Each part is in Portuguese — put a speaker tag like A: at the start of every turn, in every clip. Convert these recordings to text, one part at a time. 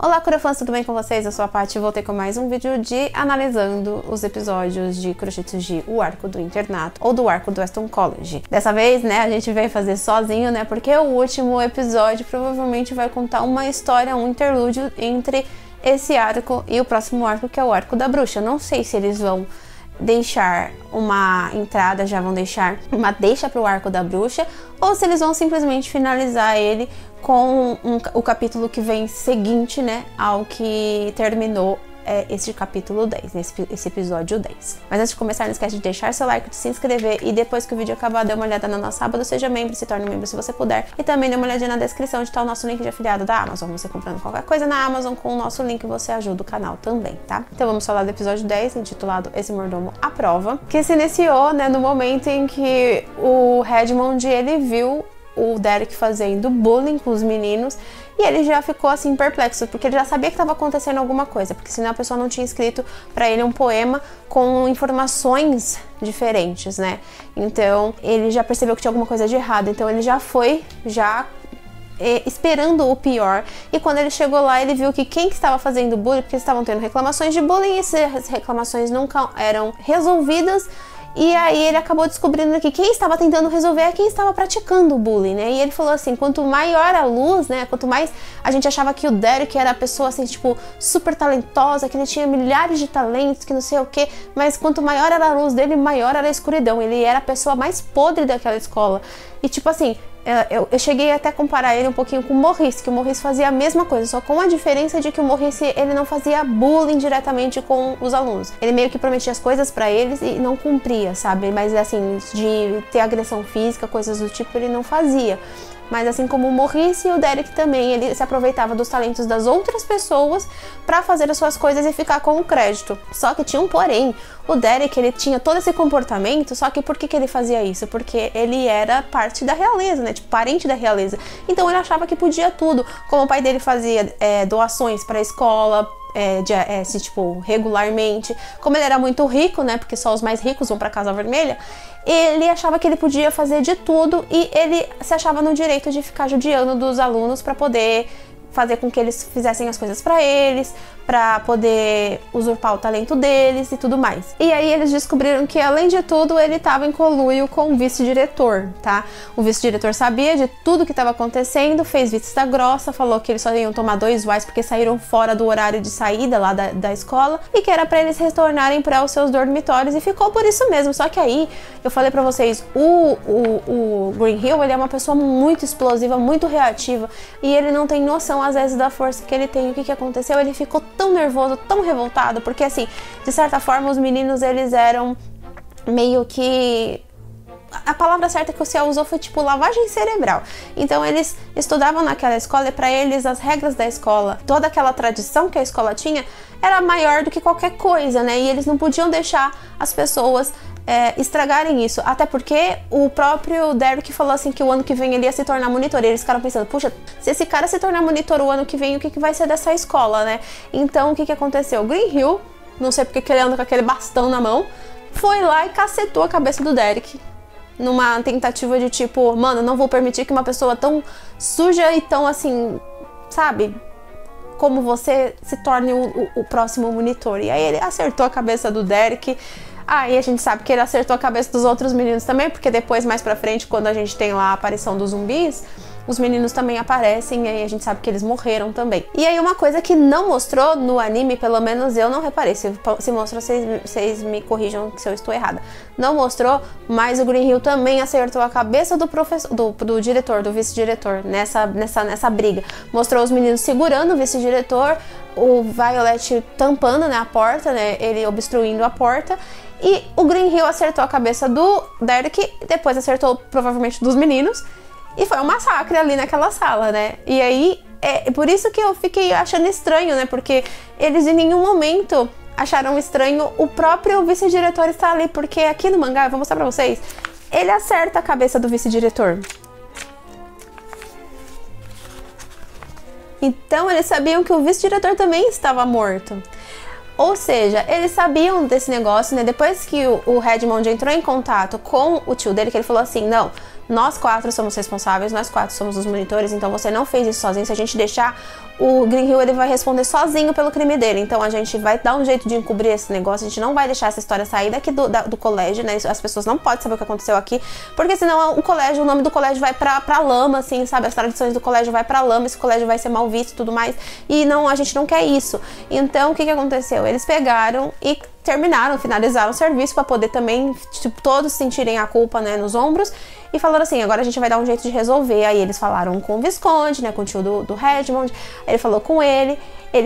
A: Olá, Curafãs, tudo bem com vocês? Eu sou a Paty e voltei com mais um vídeo de analisando os episódios de Kuroshitsuji, o arco do internato ou do arco do Weston College. Dessa vez, né, a gente veio fazer sozinho, né, porque o último episódio provavelmente vai contar uma história, um interlúdio entre esse arco e o próximo arco, que é o arco da bruxa. Não sei se eles vão deixar uma entrada, já vão deixar uma deixa para o arco da bruxa, ou se eles vão simplesmente finalizar ele com o capítulo que vem seguinte, né, ao que terminou esse capítulo 10, esse episódio 10. Mas antes de começar, não esquece de deixar seu like, de se inscrever e depois que o vídeo acabar, dê uma olhada na nossa aba do Seja Membro, se torne membro se você puder. E também dê uma olhadinha na descrição onde está o nosso link de afiliado da Amazon. Você comprando qualquer coisa na Amazon com o nosso link, você ajuda o canal também, tá? Então vamos falar do episódio 10, intitulado Esse Mordomo à Prova, que se iniciou, né, no momento em que o Redmond, ele viu o Derek fazendo bullying com os meninos e ele já ficou assim perplexo, porque ele já sabia que estava acontecendo alguma coisa, porque senão a pessoa não tinha escrito para ele um poema com informações diferentes, né? Então ele já percebeu que tinha alguma coisa de errado, então ele já foi esperando o pior. E quando ele chegou lá, ele viu que quem estava fazendo bullying, porque estavam tendo reclamações de bullying e essas reclamações nunca eram resolvidas. E aí ele acabou descobrindo que quem estava tentando resolver é quem estava praticando o bullying, né? E ele falou assim, quanto maior a luz, né? Quanto mais a gente achava que o Derek era a pessoa assim, tipo, super talentosa, que ele tinha milhares de talentos, que não sei o quê, mas quanto maior era a luz dele, maior era a escuridão. Ele era a pessoa mais podre daquela escola. E tipo assim, eu cheguei até a comparar ele um pouquinho com o Morris, que o Morris fazia a mesma coisa, só com a diferença de que o Morris, ele não fazia bullying diretamente com os alunos. Ele meio que prometia as coisas pra eles e não cumpria, sabe? Mas assim, de ter agressão física, coisas do tipo, ele não fazia. Mas assim como o Morris e o Derek também, ele se aproveitava dos talentos das outras pessoas pra fazer as suas coisas e ficar com o crédito. Só que tinha um porém, o Derek, ele tinha todo esse comportamento, só que por que ele fazia isso? Porque ele era parte da realeza, né, tipo, parente da realeza. Então ele achava que podia tudo, como o pai dele fazia doações pra escola, tipo, regularmente. Como ele era muito rico, né, porque só os mais ricos vão pra Casa Vermelha, ele achava que ele podia fazer de tudo e ele se achava no direito de ficar judiando dos alunos para poder fazer com que eles fizessem as coisas para eles, para poder usurpar o talento deles e tudo mais. E aí eles descobriram que, além de tudo, ele estava em conluio com o vice-diretor, tá? O vice-diretor sabia de tudo que estava acontecendo, fez vista grossa, falou que eles só iam tomar 2 Ys porque saíram fora do horário de saída lá da escola e que era para eles retornarem para os seus dormitórios, e ficou por isso mesmo. Só que aí, eu falei para vocês, o Green Hill, ele é uma pessoa muito explosiva, muito reativa, e ele não tem noção às vezes da força que ele tem. O que aconteceu? Ele ficou tão nervoso, tão revoltado, porque assim, de certa forma os meninos, eles eram meio que... A palavra certa que o Ciel usou foi tipo lavagem cerebral. Então eles estudavam naquela escola e para eles as regras da escola, toda aquela tradição que a escola tinha, era maior do que qualquer coisa, né? E eles não podiam deixar as pessoas estragarem isso, até porque o próprio Derek falou assim que o ano que vem ele ia se tornar monitor, e eles ficaram pensando, puxa, se esse cara se tornar monitor o ano que vem, o que vai ser dessa escola, né? Então o que aconteceu? O Green Hill, não sei porque que ele anda com aquele bastão na mão, foi lá e cacetou a cabeça do Derek, numa tentativa de tipo, mano, não vou permitir que uma pessoa tão suja e tão assim, sabe, como você se torne o próximo monitor. E aí ele acertou a cabeça do Derek. Aí a gente sabe que ele acertou a cabeça dos outros meninos também, porque depois, mais pra frente, quando a gente tem lá a aparição dos zumbis, os meninos também aparecem, e aí a gente sabe que eles morreram também. E aí uma coisa que não mostrou no anime, pelo menos eu não reparei, se mostrou, vocês me corrijam se eu estou errada. Não mostrou, mas o Green Hill também acertou a cabeça do professor, do diretor, do vice-diretor, nessa briga. Mostrou os meninos segurando o vice-diretor, o Violet tampando, né, a porta, né, ele obstruindo a porta. E o Green Hill acertou a cabeça do Derek, depois acertou provavelmente dos meninos, e foi um massacre ali naquela sala, né? E aí, por isso que eu fiquei achando estranho, né? Porque eles em nenhum momento acharam estranho o próprio vice-diretor estar ali, porque aqui no mangá, eu vou mostrar pra vocês, ele acerta a cabeça do vice-diretor. Então eles sabiam que o vice-diretor também estava morto. Ou seja, eles sabiam desse negócio, né? Depois que o Redmond entrou em contato com o tio dele, que ele falou assim, não, nós 4 somos responsáveis, nós 4 somos os monitores, então você não fez isso sozinho. Se a gente deixar o Green Hill ele vai responder sozinho pelo crime dele. Então a gente vai dar um jeito de encobrir esse negócio, a gente não vai deixar essa história sair daqui do colégio, né? As pessoas não podem saber o que aconteceu aqui, porque senão o nome do colégio vai pra lama, assim, sabe? As tradições do colégio vai pra lama, esse colégio vai ser mal visto e tudo mais. E não, a gente não quer isso. Então o que aconteceu? Eles pegaram e finalizaram o serviço para poder também, tipo, todos sentirem a culpa, né, nos ombros, e falaram assim, agora a gente vai dar um jeito de resolver. Aí eles falaram com o Visconde, né, com o tio do Redmond, ele falou com ele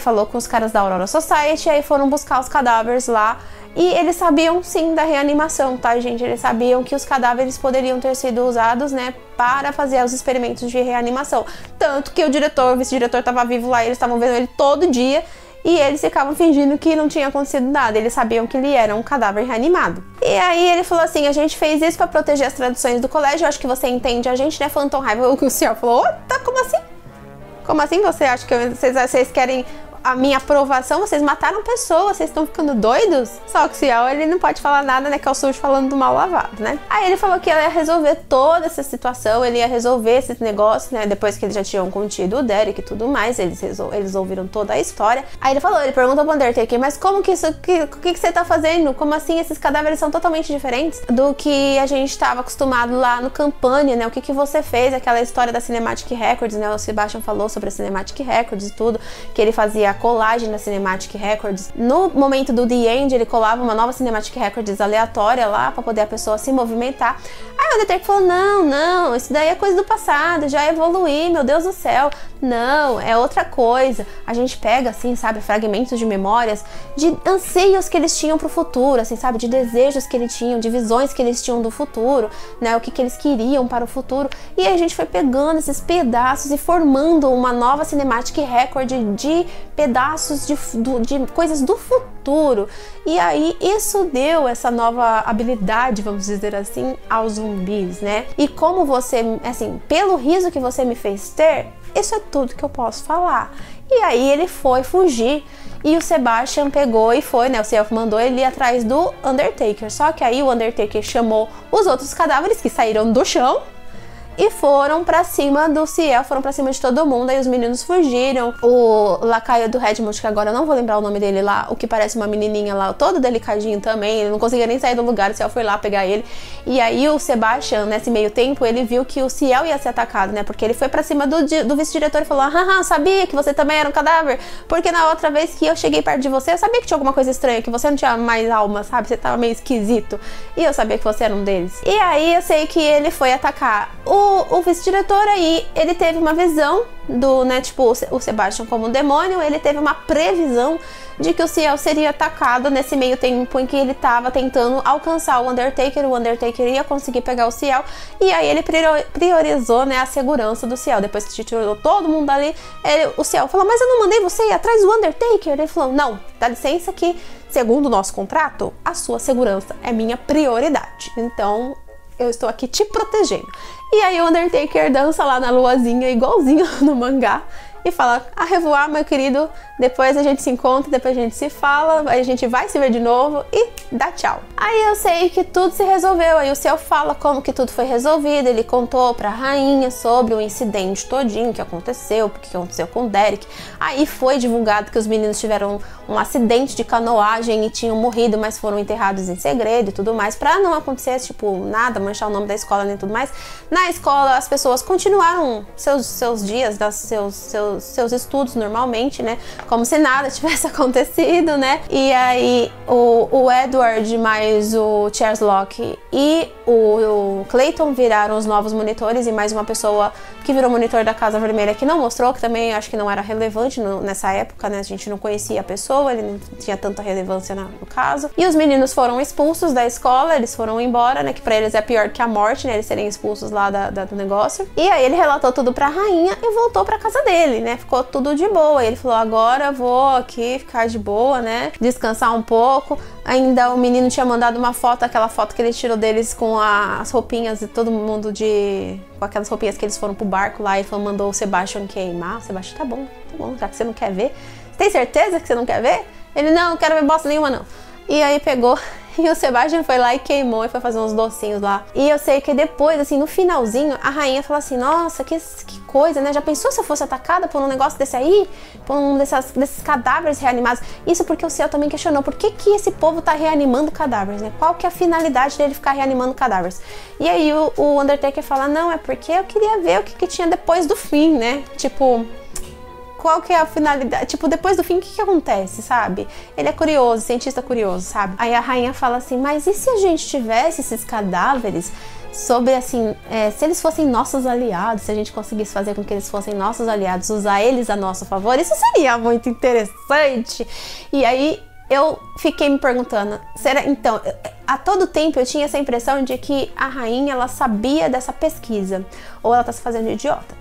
A: falou com os caras da Aurora Society, aí foram buscar os cadáveres lá, e eles sabiam sim da reanimação, tá, gente? Eles sabiam que os cadáveres poderiam ter sido usados, né, para fazer os experimentos de reanimação. Tanto que o vice-diretor estava vivo lá, eles estavam vendo ele todo dia, e eles ficavam fingindo que não tinha acontecido nada. Eles sabiam que ele era um cadáver reanimado. E aí ele falou assim, a gente fez isso pra proteger as tradições do colégio, eu acho que você entende a gente, né, Phantom Raiva? O senhor falou, tá, como assim? Como assim você acha que vocês querem a minha aprovação? Vocês mataram pessoas, vocês estão ficando doidos? Só que o Ciel, ele não pode falar nada, né, que é o sujo falando do mal lavado, né? Aí ele falou que ele ia resolver toda essa situação, ele ia resolver esses negócios, né, depois que eles já tinham contido o Derek e tudo mais, eles ouviram toda a história. Aí ele perguntou pro Undertaker, mas como que isso, o que você tá fazendo? Como assim esses cadáveres são totalmente diferentes do que a gente estava acostumado lá no Campania, né? O que você fez? Aquela história da Cinematic Records, né? O Sebastian falou sobre a Cinematic Records e tudo, que ele fazia a colagem da Cinematic Records. No momento do The End, ele colava uma nova Cinematic Records aleatória lá, pra poder a pessoa se movimentar. Aí o Undertaker falou, não, isso daí é coisa do passado, já evoluí, meu Deus do céu. Não, é outra coisa. A gente pega, assim, sabe, fragmentos de memórias, de anseios que eles tinham pro futuro, assim, sabe, de desejos que eles tinham, de visões que eles tinham do futuro, né, o que eles queriam para o futuro. E aí a gente foi pegando esses pedaços e formando uma nova Cinematic Record de pedaços de coisas do futuro. E aí isso deu essa nova habilidade, vamos dizer assim, aos zumbis, né? E como você, assim, pelo riso que você me fez ter, isso é tudo que eu posso falar. E aí ele foi fugir e o Sebastian pegou e foi, né? O Ciel mandou ele ir atrás do Undertaker. Só que aí o Undertaker chamou os outros cadáveres que saíram do chão e foram pra cima do Ciel, foram pra cima de todo mundo. Aí os meninos fugiram. O lacaio do Redmond, que agora eu não vou lembrar o nome dele lá, o que parece uma menininha lá, todo delicadinho também, ele não conseguia nem sair do lugar, o Ciel foi lá pegar ele. E aí o Sebastian, nesse meio tempo, ele viu que o Ciel ia ser atacado, né? Porque ele foi pra cima do vice-diretor e falou, haha, sabia que você também era um cadáver, porque na outra vez que eu cheguei perto de você, eu sabia que tinha alguma coisa estranha, que você não tinha mais alma, sabe? Você tava meio esquisito. E eu sabia que você era um deles. E aí eu sei que ele foi atacar o vice-diretor. Aí ele teve uma visão do, né, tipo, o Sebastian como um demônio, ele teve uma previsão de que o Ciel seria atacado nesse meio tempo em que ele tava tentando alcançar o Undertaker ia conseguir pegar o Ciel, e aí ele priorizou, né, a segurança do Ciel. Depois que tirou todo mundo ali, o Ciel falou, mas eu não mandei você ir atrás do Undertaker? Ele falou, não, dá licença que, segundo o nosso contrato, a sua segurança é minha prioridade, então eu estou aqui te protegendo. E aí o Undertaker dança lá na luazinha, igualzinho no mangá, e fala, a revoar, meu querido, depois a gente se encontra, depois a gente se fala, aí a gente vai se ver de novo e dá tchau. Aí eu sei que tudo se resolveu, aí o Ciel fala como que tudo foi resolvido, ele contou pra rainha sobre o incidente todinho que aconteceu, o que aconteceu com o Derek. Aí foi divulgado que os meninos tiveram um acidente de canoagem e tinham morrido, mas foram enterrados em segredo e tudo mais, pra não acontecer, tipo, nada, manchar o nome da escola nem tudo mais. Na escola as pessoas continuaram seus dias, seus estudos normalmente, né? Como se nada tivesse acontecido, né? E aí o Edward mais o Charles Locke e o Clayton viraram os novos monitores, e mais uma pessoa que virou monitor da Casa Vermelha que não mostrou, que também acho que não era relevante nessa época, né? A gente não conhecia a pessoa, ele não tinha tanta relevância no caso. E os meninos foram expulsos da escola, eles foram embora, né? Que pra eles é pior que a morte, né? Eles serem expulsos lá do negócio. E aí ele relatou tudo pra rainha e voltou pra casa dele, né? Ficou tudo de boa. E ele falou, agora vou aqui ficar de boa, né? Descansar um pouco. Ainda o menino tinha mandado uma foto, aquela foto que ele tirou deles com as roupinhas e todo mundo com aquelas roupinhas que eles foram pro barco lá, e mandou o Sebastian queimar. O Sebastian, tá bom, já que você não quer ver. Tem certeza que você não quer ver? Ele, não quero ver bosta nenhuma não. E aí pegou E o Sebastian foi lá e queimou e foi fazer uns docinhos lá. E eu sei que depois, assim, no finalzinho, a rainha falou assim, nossa, que coisa, né? Já pensou se eu fosse atacada por um negócio desse aí? Por um desses cadáveres reanimados? Isso porque o Ciel também questionou, por que esse povo tá reanimando cadáveres, né? Qual que é a finalidade dele ficar reanimando cadáveres? E aí o Undertaker fala, não, é porque eu queria ver o que tinha depois do fim, né? Tipo, qual que é a finalidade? Tipo, depois do fim, o que acontece, sabe? Ele é curioso, cientista curioso, sabe? Aí a rainha fala assim, mas e se a gente tivesse esses cadáveres sobre, assim, se eles fossem nossos aliados, se a gente conseguisse fazer com que eles fossem nossos aliados, usar eles a nosso favor, isso seria muito interessante. E aí eu fiquei me perguntando, será, então, a todo tempo eu tinha essa impressão de que a rainha, ela sabia dessa pesquisa, ou ela tá se fazendo de idiota.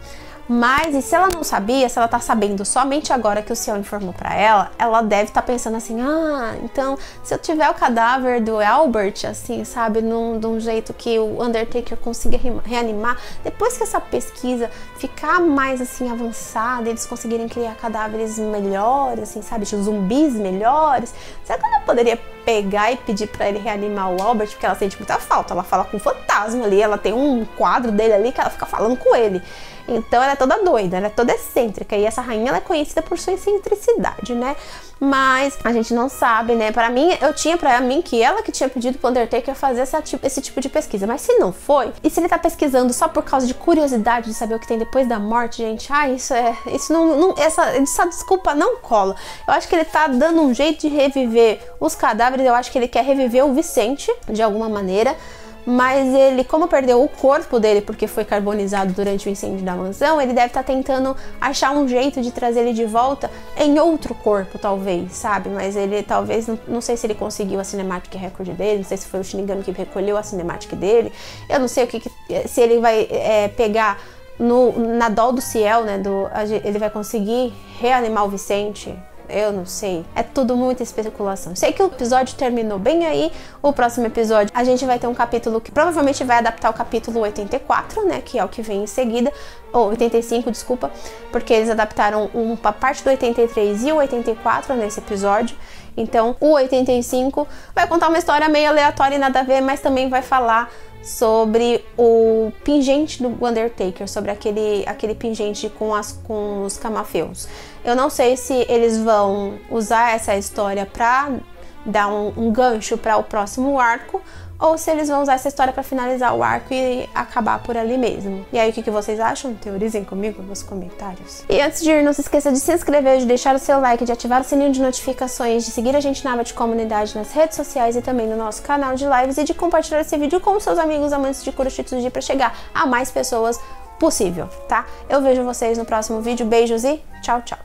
A: Mas, e se ela não sabia, se ela tá sabendo somente agora que o Ciel informou pra ela, ela deve estar pensando assim, ah, então, se eu tiver o cadáver do Albert, assim, sabe, de um jeito que o Undertaker consiga reanimar, depois que essa pesquisa ficar mais, assim, avançada, eles conseguirem criar cadáveres melhores, assim, sabe, zumbis melhores, será que eu não poderia pegar e pedir pra ele reanimar o Albert, porque ela sente muita falta, ela fala com um fantasma ali, ela tem um quadro dele ali que ela fica falando com ele. Então ela é toda doida, ela é toda excêntrica, e essa rainha ela é conhecida por sua excentricidade, né? Mas a gente não sabe, né? Pra mim, eu tinha pra mim que ela que tinha pedido pro Undertaker fazer esse tipo de pesquisa, mas se não foi, e se ele tá pesquisando só por causa de curiosidade de saber o que tem depois da morte, gente, essa desculpa não cola. Eu acho que ele tá dando um jeito de reviver os cadáveres, eu acho que ele quer reviver o Vicente, de alguma maneira. Mas ele, como perdeu o corpo dele porque foi carbonizado durante o incêndio da mansão, ele deve estar tentando achar um jeito de trazer ele de volta em outro corpo, talvez, sabe? Mas ele talvez, não sei se ele conseguiu a Cinematic Record dele, não sei se foi o Shinigami que recolheu a Cinematic dele, eu não sei se ele vai pegar na dó do Ciel, né? Ele vai conseguir reanimar o Vicente. Eu não sei, é tudo muita especulação. Sei que o episódio terminou bem aí. O próximo episódio a gente vai ter um capítulo que provavelmente vai adaptar o capítulo 84, né, que é o que vem em seguida, ou 85, desculpa, porque eles adaptaram uma parte do 83 e o 84 nesse episódio. Então o 85 vai contar uma história meio aleatória e nada a ver, mas também vai falar sobre o pingente do Undertaker, sobre aquele pingente com os camafeus. Eu não sei se eles vão usar essa história pra dar um gancho para o próximo arco, ou se eles vão usar essa história para finalizar o arco e acabar por ali mesmo. E aí, o que vocês acham? Teorizem comigo nos comentários. E antes de ir, não se esqueça de se inscrever, de deixar o seu like, de ativar o sininho de notificações, de seguir a gente na aba de comunidade nas redes sociais e também no nosso canal de lives, e de compartilhar esse vídeo com seus amigos amantes de Kuroshitsuji para chegar a mais pessoas possível, tá? Eu vejo vocês no próximo vídeo. Beijos e tchau, tchau!